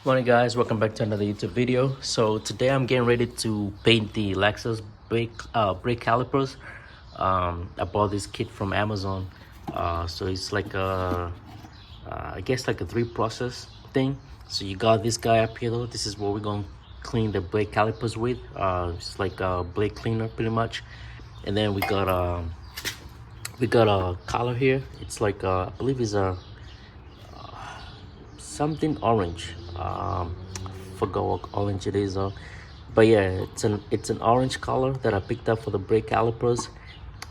Morning guys, welcome back to another YouTube video. So today I'm getting ready to paint the Lexus brake calipers. I bought this kit from Amazon. So it's like I guess like a three process thing. So you got this guy up here though. This is what we're gonna clean the brake calipers with. It's like a blade cleaner pretty much. And then we got a collar here. It's like I believe it's a something orange. Forgot what orange it is though, but yeah, it's an orange color that I picked up for the brake calipers.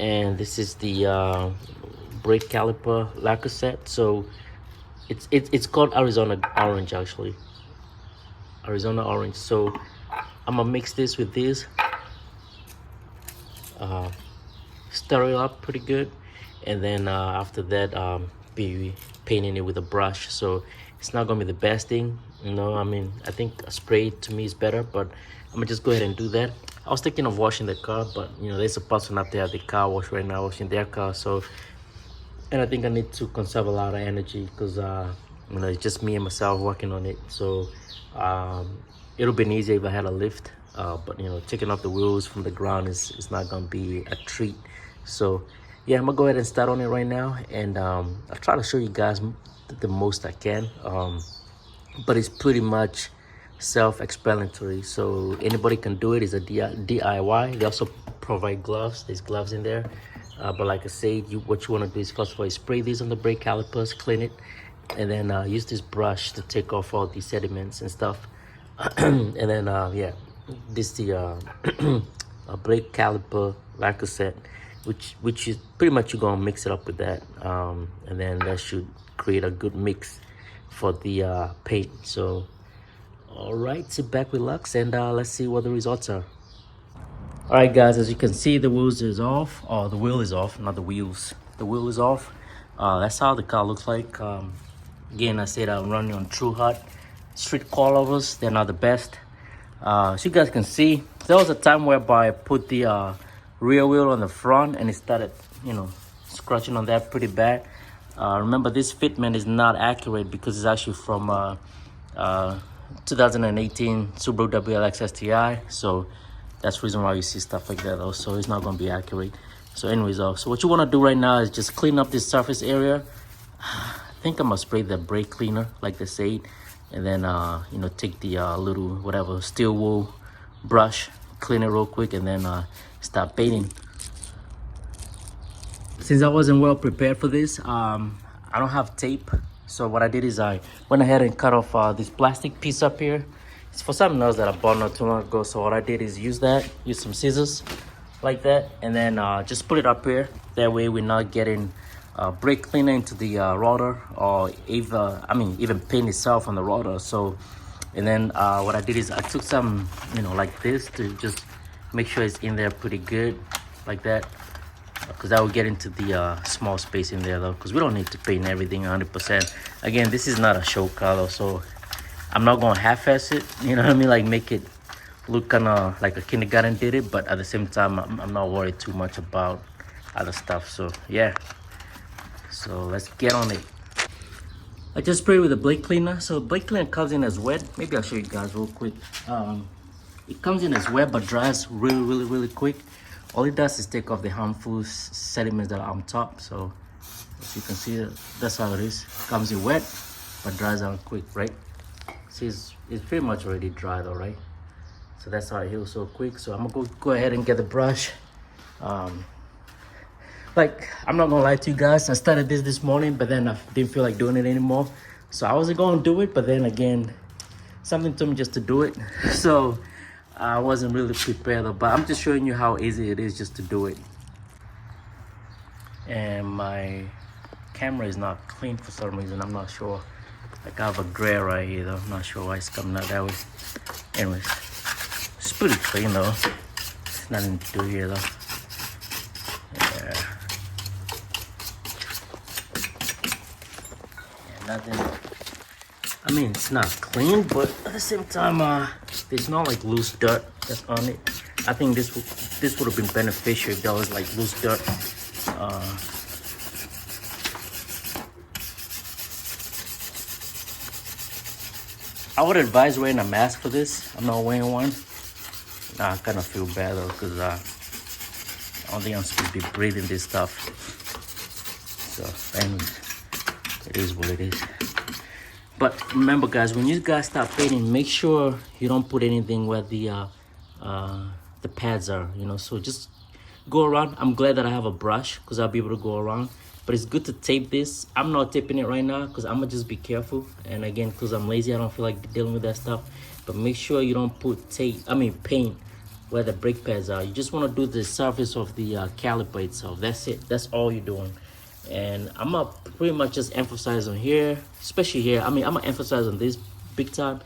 And this is the brake caliper lacquer set. So it's called Arizona orange, actually, Arizona orange. So I'm gonna mix this with this, stir it up pretty good, and then after that be painting it with a brush. So it's not gonna be the best thing, you know. I mean, I think a spray to me is better, but I'm gonna just go ahead and do that. I was thinking of washing the car, but you know, there's a person up there at the car wash right now washing their car. So, and I think I need to conserve a lot of energy because you know, it's just me and myself working on it. So it would have been easier if I had a lift, but you know, taking off the wheels from the ground is not gonna be a treat. So yeah, I'm gonna go ahead and start on it right now, and I'll try to show you guys the most I can, but it's pretty much self-explanatory, so anybody can do it. It's a DIY. They also provide gloves. There's gloves in there, but like I said, what you want to do is first of all, you spray these on the brake calipers, clean it, and then use this brush to take off all the sediments and stuff. And then yeah, this the a brake caliper lacquer set, which is pretty much, you're gonna mix it up with that, and then that should create a good mix for the paint. So all right, sit back, relax, and let's see what the results are. All right guys, as you can see, the wheels is off, or the wheel is off, not the wheels, the wheel is off. That's how the car looks like. Again, I said I'm running on true hot street coilovers. They're not the best. So you guys can see, there was a time whereby I put the rear wheel on the front and it started, you know, scratching on that pretty bad. Remember, this fitment is not accurate because it's actually from 2018 Subaru WRX STI. So that's the reason why you see stuff like that though. So it's not going to be accurate. So anyways, so what you want to do right now is just clean up this surface area. I think I'm going to spray the brake cleaner like they say, and then you know, take the little whatever steel wool brush, clean it real quick, and then start painting. Since I wasn't well prepared for this, I don't have tape. So what I did is I went ahead and cut off this plastic piece up here. It's for something else that I bought not too long ago. So what I did is use some scissors like that, and then just put it up here. That way we're not getting brake cleaner into the rotor, or even paint itself on the rotor. So, and then what I did is I took some, you know, like this, to just make sure it's in there pretty good, like that, because that will get into the small space in there though, because we don't need to paint everything 100%. Again, this is not a show color, so I'm not gonna half-ass it, you know what I mean, like make it look kind of like a kindergarten did it, but at the same time I'm not worried too much about other stuff. So yeah, so let's get on it. I just sprayed with a blade cleaner. So blade cleaner comes in as wet. Maybe I'll show you guys real quick. It comes in as wet but dries really quick. All it does is take off the harmful sediments that are on top. So as you can see, that's how it is. It comes in wet but dries out quick, right? See, it's pretty much already dried, all right? So that's how it heals so quick. So I'm gonna go ahead and get the brush. Like, I'm not gonna lie to you guys, I started this morning, but then I didn't feel like doing it anymore. So I wasn't gonna do it, but then again, something told me just to do it. So I wasn't really prepared, but I'm just showing you how easy it is just to do it. And my camera is not clean for some reason, I'm not sure. Like, I have a glare right here though, I'm not sure why it's coming out that way. Anyways, it's pretty clean though. There's nothing to do here though. Yeah. Nothing. I mean, it's not clean, but at the same time, there's not like loose dirt that's on it. I think this would have been beneficial if there was like loose dirt. I would advise wearing a mask for this. I'm not wearing one. Nah, I kind of feel bad though, because I don't think I'm supposed to be breathing this stuff. So, anyways, it is what it is. But remember, guys, when you guys start painting, make sure you don't put anything where the pads are, you know. So just go around. I'm glad that I have a brush because I'll be able to go around. But it's good to tape this. I'm not taping it right now because I'm gonna just be careful. And again, because I'm lazy, I don't feel like dealing with that stuff. But make sure you don't put paint where the brake pads are. You just want to do the surface of the caliper itself. That's it. That's all you're doing. And I'm gonna pretty much just emphasize on here, especially here. I'm gonna emphasize on this big time,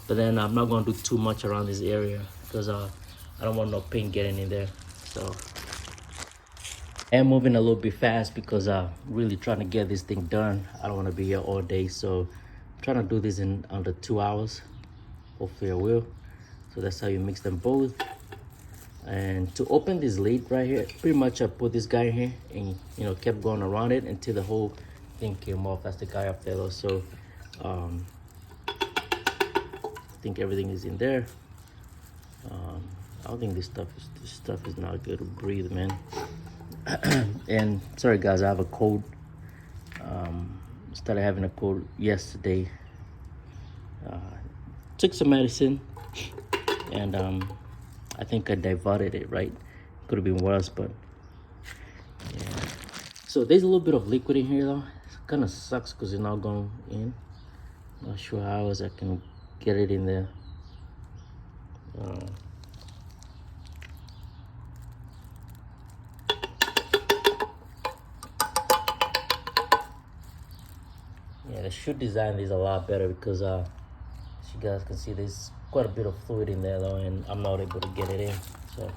but then I'm not gonna do too much around this area because I don't want no paint getting in there. So I'm moving a little bit fast because I'm really trying to get this thing done. I don't want to be here all day, so I'm trying to do this in under 2 hours. Hopefully I will. So that's how you mix them both. And to open this lid right here, pretty much I put this guy here and, you know, kept going around it until the whole thing came off. That's the guy up there though. So I think everything is in there. I don't think this stuff is not good to breathe, man. And sorry guys, I have a cold. Started having a cold yesterday. Took some medicine and I think I diverted it, right? Could have been worse, but yeah. So there's a little bit of liquid in here though. It kind of sucks because it's not going in. Not sure how else I can get it in there. Yeah, they should design these a lot better because as you guys can see, there's quite a bit of fluid in there though, and I'm not able to get it in. So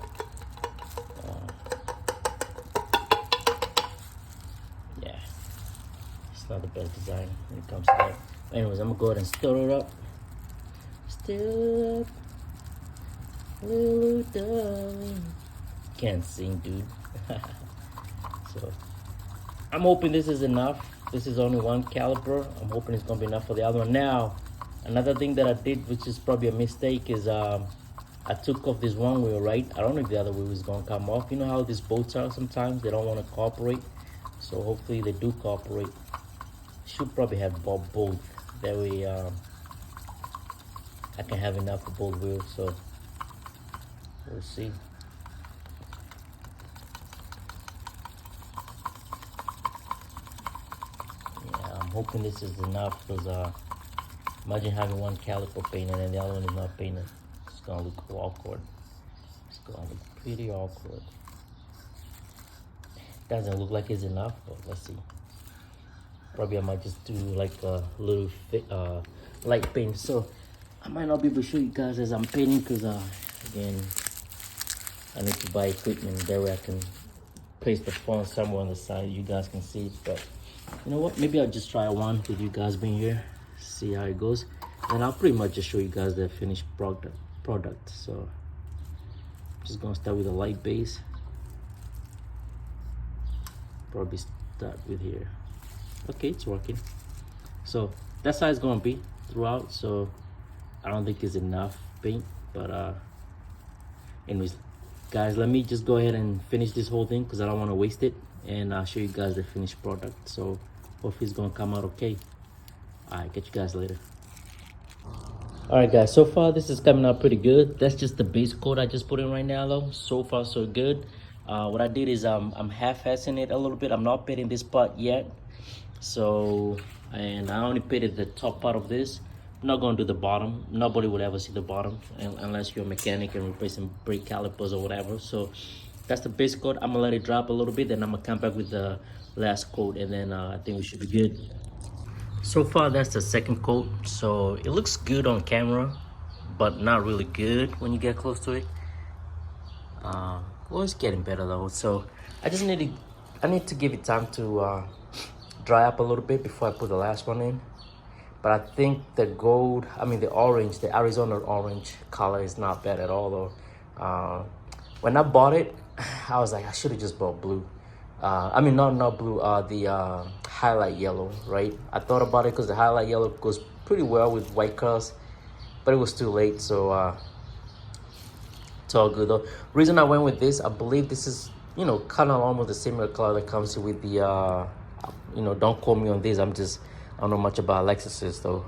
yeah, it's not the best design when it comes to that. Anyways, I'm gonna go ahead and stir it up. Stir up, little darling. Can't sing, dude. So I'm hoping this is enough. This is only one caliper. I'm hoping it's gonna be enough for the other one. Now, another thing that I did, which is probably a mistake, is I took off this one wheel, right? I don't know if the other wheel is gonna come off. You know how these boats are sometimes? They don't want to cooperate. So hopefully they do cooperate. Should probably have both. That way I can have enough for both wheels. So we'll see. Yeah, I'm hoping this is enough because imagine having one caliper painted and the other one is not painted. It's gonna look awkward. It's gonna look pretty awkward. Doesn't look like it's enough, but let's see. Probably I might just do like a little light paint. So I might not be able to show you guys as I'm painting because again, I need to buy equipment. That way I can place the phone somewhere on the side. You guys can see it, but you know what? Maybe I'll just try one with you guys being here. See how it goes, and I'll pretty much just show you guys the finished product. So I'm just gonna start with a light base. Probably start with here. Okay, it's working. So that's how it's gonna be throughout. So I don't think it's enough paint, but anyways guys, let me just go ahead and finish this whole thing because I don't want to waste it, and I'll show you guys the finished product. So hopefully it's gonna come out okay. Alright, catch you guys later. Alright guys, so far this is coming out pretty good. That's just the base coat I just put in right now though. So far so good. What I did is I'm half-assing it a little bit. I'm not painting this part yet. So, and I only painted the top part of this. I'm not going to do the bottom. Nobody would ever see the bottom unless you're a mechanic and replacing brake calipers or whatever. So that's the base coat. I'm gonna let it drop a little bit, then I'm gonna come back with the last coat, and then I think we should be good. So far that's the second coat. So it looks good on camera, but not really good when you get close to it. Well, it's getting better though. So I need to give it time to dry up a little bit before I put the last one in. But I think the the orange, the Arizona orange color is not bad at all though. When I bought it, I was like, I should have just bought blue. Not blue, the highlight yellow, right? I thought about it because the highlight yellow goes pretty well with white colors. but it was too late, so it's all good though. Reason I went with this, I believe this is, you know, kind of almost the similar color that comes with the you know, don't quote me on this, I don't know much about Lexuses though.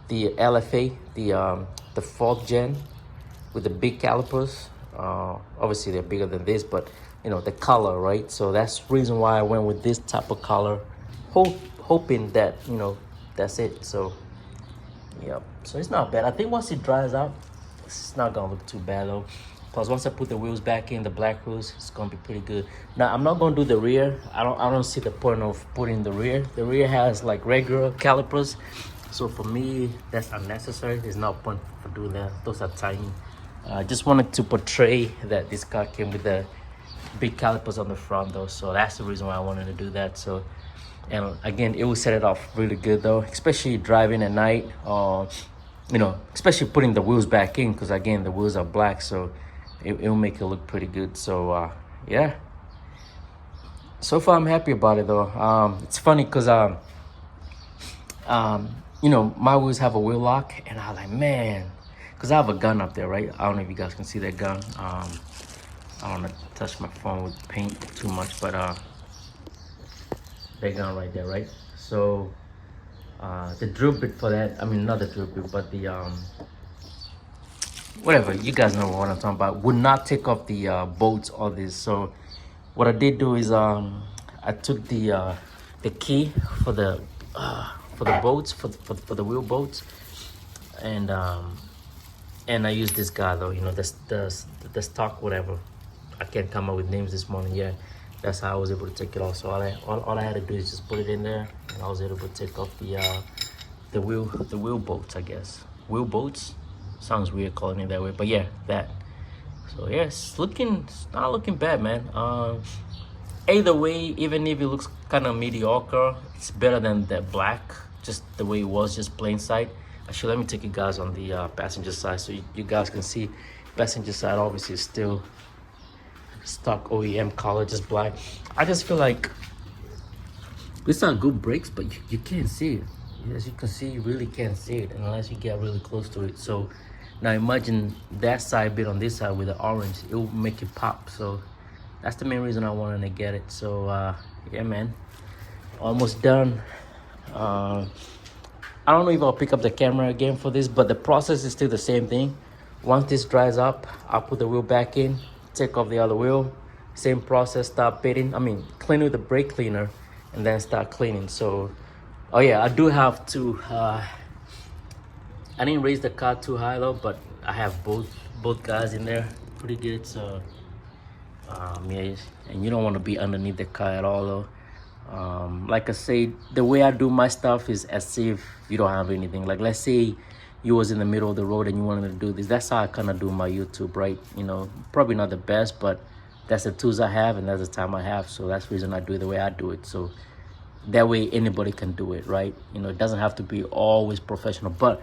The LFA, the 4th gen with the big calipers. Obviously they're bigger than this, but you know, the color, right? So that's the reason why I went with this type of color, hoping that, you know, that's it. So yeah, so it's not bad. I think once it dries out, it's not gonna look too bad though. Plus once I put the wheels back in, the black wheels, it's gonna be pretty good. Now I'm not gonna do the rear. I don't see the point of putting the rear. The rear has like regular calipers, so for me that's unnecessary. There's no point for doing that. Those are tiny. I just wanted to portray that this car came with the big calipers on the front though, so that's the reason why I wanted to do that. So, and again, it will set it off really good though, especially driving at night, you know, especially putting the wheels back in, because again the wheels are black, so it'll make it look pretty good. So yeah, so far I'm happy about it though. It's funny because you know, my wheels have a wheel lock, and I was like, man, because I have a gun up there, right? I don't know if you guys can see that gun. I don't want to touch my phone with paint too much, but that gun right there, right? So the drill bit for that, I mean, not the drill bit, but the whatever, you guys know what I'm talking about, would not take off the bolts or this. So what I did do is I took the key for the bolts, for the wheel bolts, and I used this guy though, you know, the stock whatever. I can't come up with names this morning yet. That's how I was able to take it off. So all I had to do is just put it in there, and I was able to take off the wheel bolts, I guess. Wheel bolts sounds weird calling it that way, but yeah, that. So yeah, it's not looking bad, man. Either way, even if it looks kind of mediocre, it's better than the black, just the way it was, just plain sight. Actually, let me take you guys on the passenger side so you guys can see. Passenger side obviously is still stock OEM color, just black. I just feel like it's not good brakes, but you can't see it. As you can see, you really can't see it unless you get really close to it. So now imagine that side bit on this side with the orange, it will make it pop. So that's the main reason I wanted to get it. So yeah, man, almost done. I don't know if I'll pick up the camera again for this, but the process is still the same thing. Once this dries up, I'll put the wheel back in, take off the other wheel, same process, start pitting, clean with the brake cleaner, and then start cleaning. So oh yeah, I do have to I didn't raise the car too high though, but I have both guys in there pretty good. So yeah, and you don't want to be underneath the car at all though. Like I said, the way I do my stuff is as if you don't have anything. Like let's say you was in the middle of the road and you wanted to do this. That's how I kind of do my YouTube, right? You know, probably not the best, but that's the tools I have and that's the time I have. So that's the reason I do it the way I do it. So that way anybody can do it, right? You know, it doesn't have to be always professional. But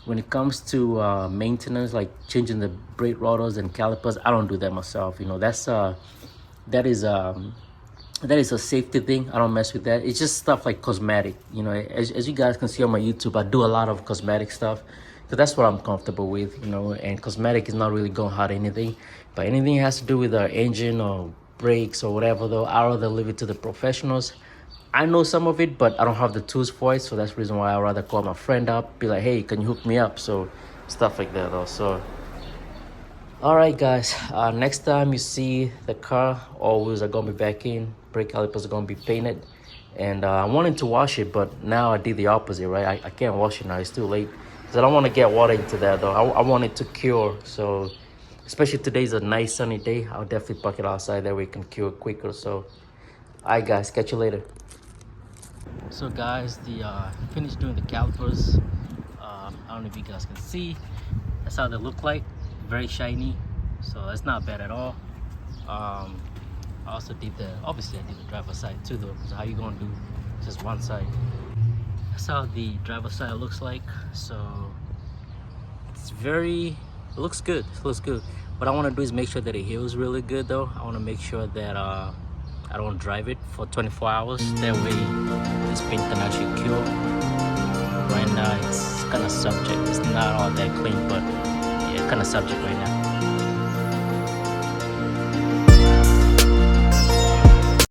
when it comes to maintenance, like changing the brake rotors and calipers, I don't do that myself. You know, that is a safety thing. I don't mess with that. It's just stuff like cosmetic. You know, as you guys can see on my YouTube, I do a lot of cosmetic stuff because that's what I'm comfortable with, you know. And cosmetic is not really going hard anything, but anything has to do with our engine or brakes or whatever though, I'd rather leave it to the professionals. I know some of it, but I don't have the tools for it, so that's the reason why I'd rather call my friend up, be like, hey, can you hook me up? So stuff like that though. So all right guys, next time you see the car, all wheels are gonna be back in, brake calipers are gonna be painted, and I wanted to wash it, but now I did the opposite, right? I can't wash it now, it's too late, because I don't want to get water into that though. I want it to cure. So especially today's a nice sunny day, I'll definitely park it outside, that way it can cure quicker. So all right guys, catch you later. So guys, finished doing the calipers. I don't know if you guys can see, that's how they look like. Very shiny, so that's not bad at all. I also did obviously I did the driver's side too though. So how you gonna do just one side? That's how the driver's side looks like. So it looks good. What I want to do is make sure that it heals really good though. I want to make sure that I don't drive it for 24 hours. That way this paint can actually cure. right now it's kind of subject. It's not all that clean, but yeah, kind of subject right now.